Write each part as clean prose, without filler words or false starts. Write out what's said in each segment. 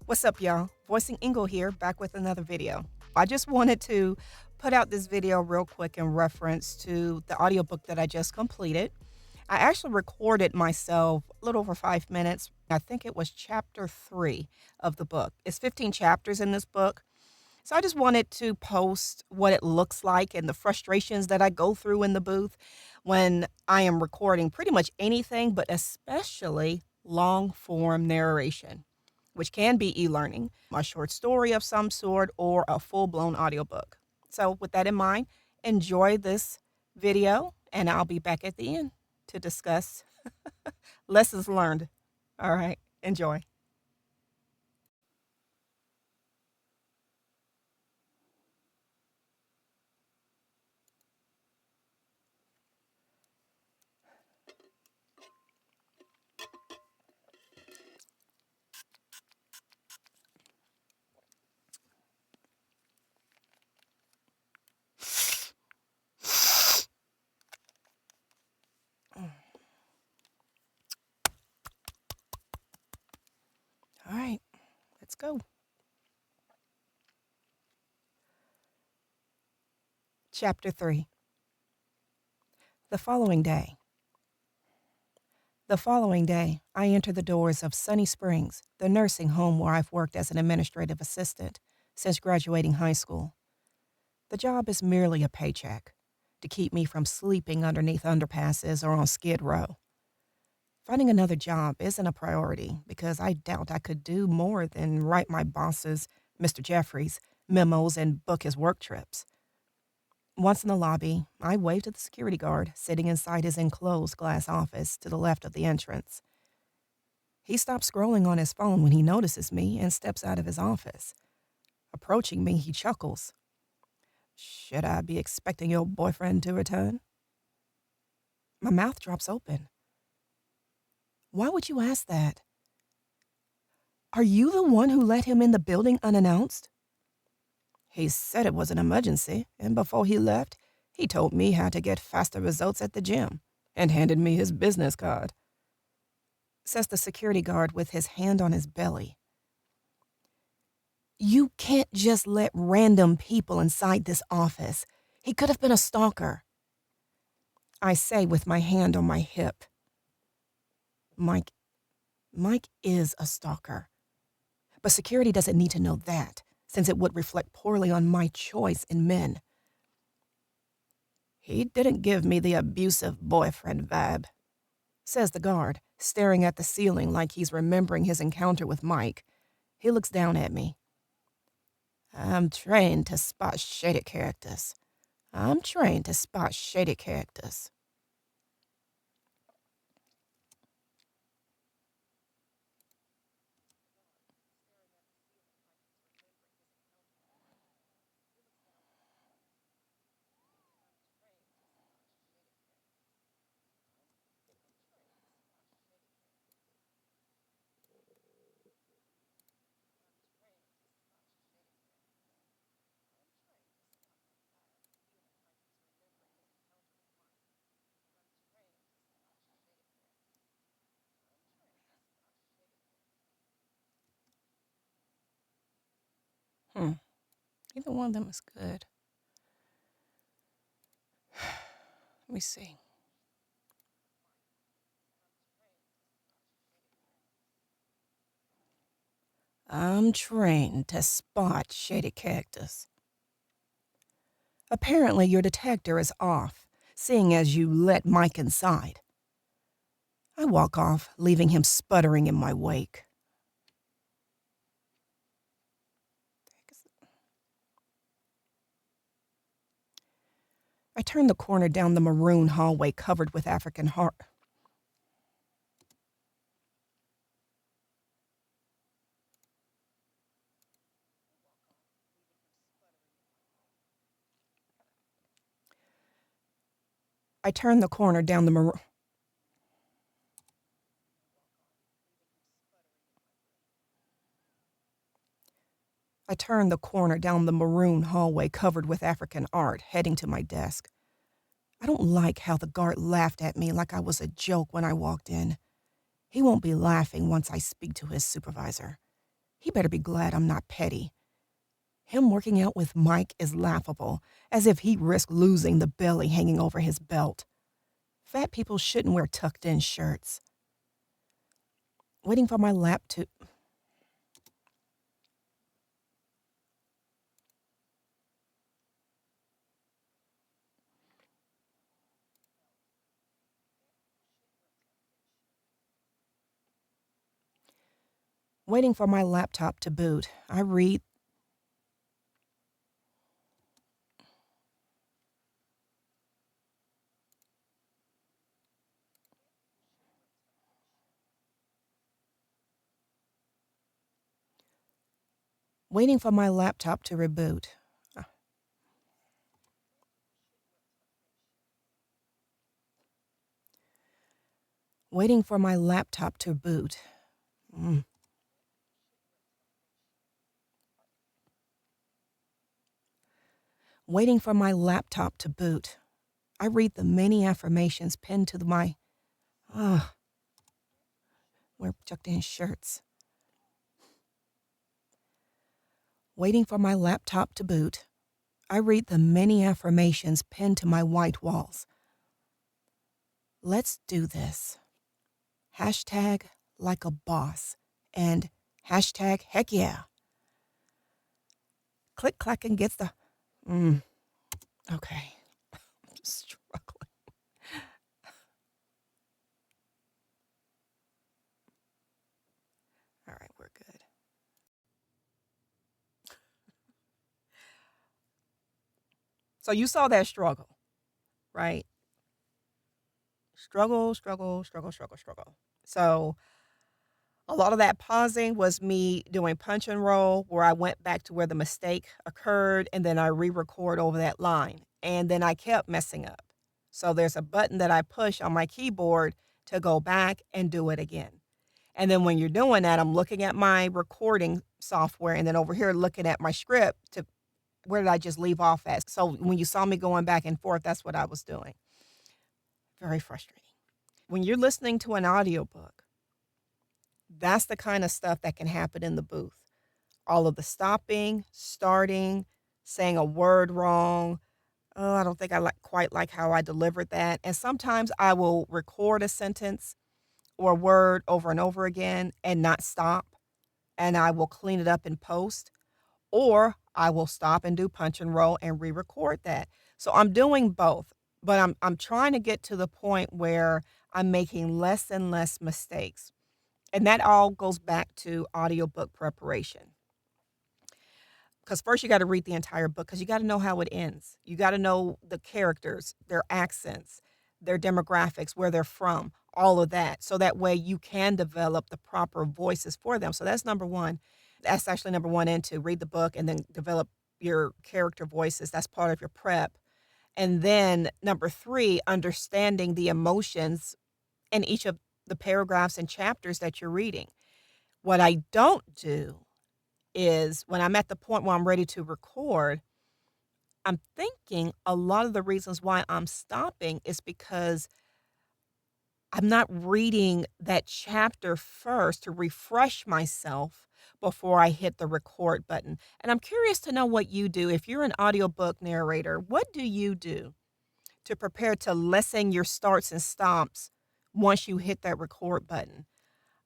What's up, y'all? Voicing Ingle here, back with another video. I just wanted to put out this video real quick in reference to the audiobook that I just completed. I actually recorded myself a little over 5 minutes. I think it was chapter 3 of the book. It's 15 chapters in this book. So I just wanted to post what it looks like and the frustrations that I go through in the booth when I am recording pretty much anything, but especially long form narration, which can be e-learning, a short story of some sort, or a full-blown audiobook. So with that in mind, enjoy this video, and I'll be back at the end to discuss lessons learned. All right, enjoy. All right, let's go. Chapter 3. The following day. The following day, I enter the doors of Sunny Springs, the nursing home where I've worked as an administrative assistant since graduating high school. The job is merely a paycheck to keep me from sleeping underneath underpasses or on Skid Row. Finding another job isn't a priority because I doubt I could do more than write my boss's, Mr. Jeffries, memos and book his work trips. Once in the lobby, I wave to the security guard sitting inside his enclosed glass office to the left of the entrance. He stops scrolling on his phone when he notices me and steps out of his office. Approaching me, he chuckles. Should I be expecting your boyfriend to return? My mouth drops open. Why would you ask that? Are you the one who let him in the building unannounced? He said it was an emergency, and before he left, he told me how to get faster results at the gym and handed me his business card, says the security guard with his hand on his belly. You can't just let random people inside this office. He could have been a stalker, I say with my hand on my hip. Mike is a stalker. But security doesn't need to know that, since it would reflect poorly on my choice in men. He didn't give me the abusive boyfriend vibe, says the guard, staring at the ceiling like he's remembering his encounter with Mike. He looks down at me. I'm trained to spot shady characters. Either one of them is good. Let me see. I'm trained to spot shady characters. Apparently your detector is off, seeing as you let Mike inside. I walk off, leaving him sputtering in my wake. I turn the corner down the maroon hallway covered with African heart. I turn the corner down the maroon. I turn the corner down the maroon hallway covered with African art, heading to my desk. I don't like how the guard laughed at me like I was a joke when I walked in. He won't be laughing once I speak to his supervisor. He better be glad I'm not petty. Him working out with Mike is laughable, as if he'd risk losing the belly hanging over his belt. Fat people shouldn't wear tucked-in shirts. Waiting for my lap to... Waiting for my laptop to boot, I read... Waiting for my laptop to reboot. Waiting for my laptop to boot. Waiting for my laptop to boot. I read the many affirmations pinned to my... wear tucked-in shirts. Waiting for my laptop to boot. I read the many affirmations pinned to my white walls. Let's do this. Hashtag like a boss. And hashtag heck yeah. Click clacking gets the... Okay. I'm just struggling. All right, we're good. So you saw that struggle, right? Struggle. So a lot of that pausing was me doing punch and roll, where I went back to where the mistake occurred and then I re-record over that line. And then I kept messing up. So there's a button that I push on my keyboard to go back and do it again. And then when you're doing that, I'm looking at my recording software and then over here looking at my script to where did I just leave off at? So when you saw me going back and forth, that's what I was doing. Very frustrating. When you're listening to an audiobook, that's the kind of stuff that can happen in the booth. All of the stopping, starting, saying a word wrong. Oh, I don't think I quite like how I delivered that. And sometimes I will record a sentence or a word over and over again and not stop. And I will clean it up in post. Or I will stop and do punch and roll and re-record that. So I'm doing both. But I'm trying to get to the point where I'm making less and less mistakes. And that all goes back to audiobook preparation. Because first you got to read the entire book because you got to know how it ends. You got to know the characters, their accents, their demographics, where they're from, all of that. So that way you can develop the proper voices for them. So that's number one. That's actually number 1 and 2. Read the book and then develop your character voices. That's part of your prep. And then number 3, understanding the emotions in each of the paragraphs and chapters that you're reading. What I don't do is when I'm at the point where I'm ready to record, I'm thinking a lot of the reasons why I'm stopping is because I'm not reading that chapter first to refresh myself before I hit the record button. And I'm curious to know what you do. If you're an audiobook narrator, what do you do to prepare to lessen your starts and stops once you hit that record button?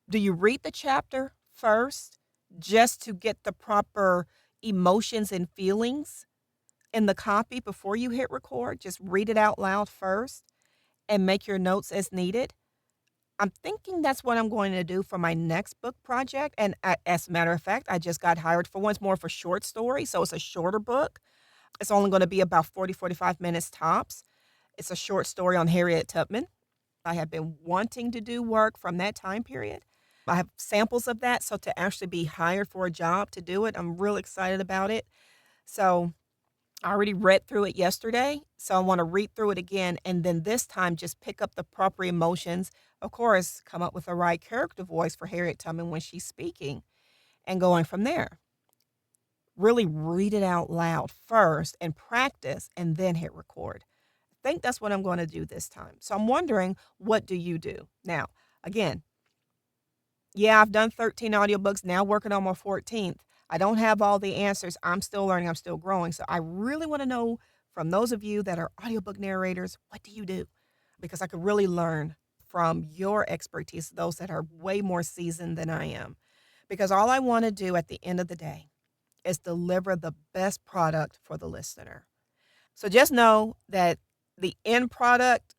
Do you read the chapter first just to get the proper emotions and feelings in the copy before you hit record? Just read it out loud first and make your notes as needed. I'm thinking that's what I'm going to do for my next book project. And as a matter of fact, I just got hired for one. It's more for short story. So it's a shorter book. It's only going to be about 45 minutes tops. It's a short story on Harriet Tubman. I have been wanting to do work from that time period. I have samples of that. So to actually be hired for a job to do it, I'm real excited about it. So I already read through it yesterday, so I want to read through it again, and then this time just pick up the proper emotions. Of course, come up with the right character voice for Harriet Tubman when she's speaking, and going from there. Really read it out loud first and practice, and then hit record. I think that's what I'm going to do this time. So I'm wondering, what do you do? Now, again, Yeah, I've done 13 audiobooks, now working on my 14th. I don't have all the answers. I'm still learning, I'm still growing. So I really want to know from those of you that are audiobook narrators, what do you do? Because I could really learn from your expertise, those that are way more seasoned than I am. Because all I want to do at the end of the day is deliver the best product for the listener. So just know that the end product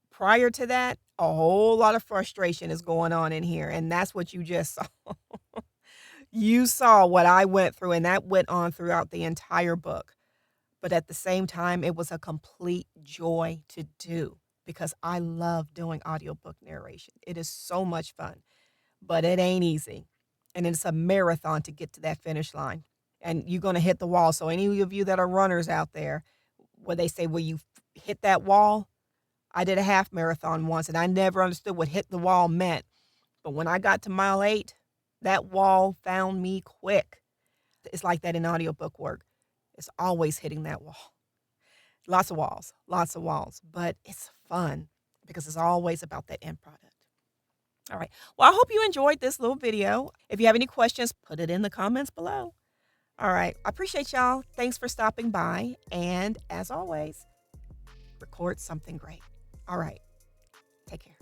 prior to that, a whole lot of frustration is going on in here. And that's what you just saw. You saw what I went through, and that went on throughout the entire book. But at the same time, it was a complete joy to do because I love doing audiobook narration. It is so much fun, but it ain't easy. And it's a marathon to get to that finish line. And you're going to hit the wall. So, any of you that are runners out there, where they say, "Will you hit that wall?" I did a half marathon once, and I never understood what hit the wall meant. But when I got to mile 8, that wall found me quick. It's like that in audiobook work. It's always hitting that wall. Lots of walls, but it's fun because it's always about that end product. All right. Well, I hope you enjoyed this little video. If you have any questions, put it in the comments below. All right. I appreciate y'all. Thanks for stopping by. And as always, record something great. All right. Take care.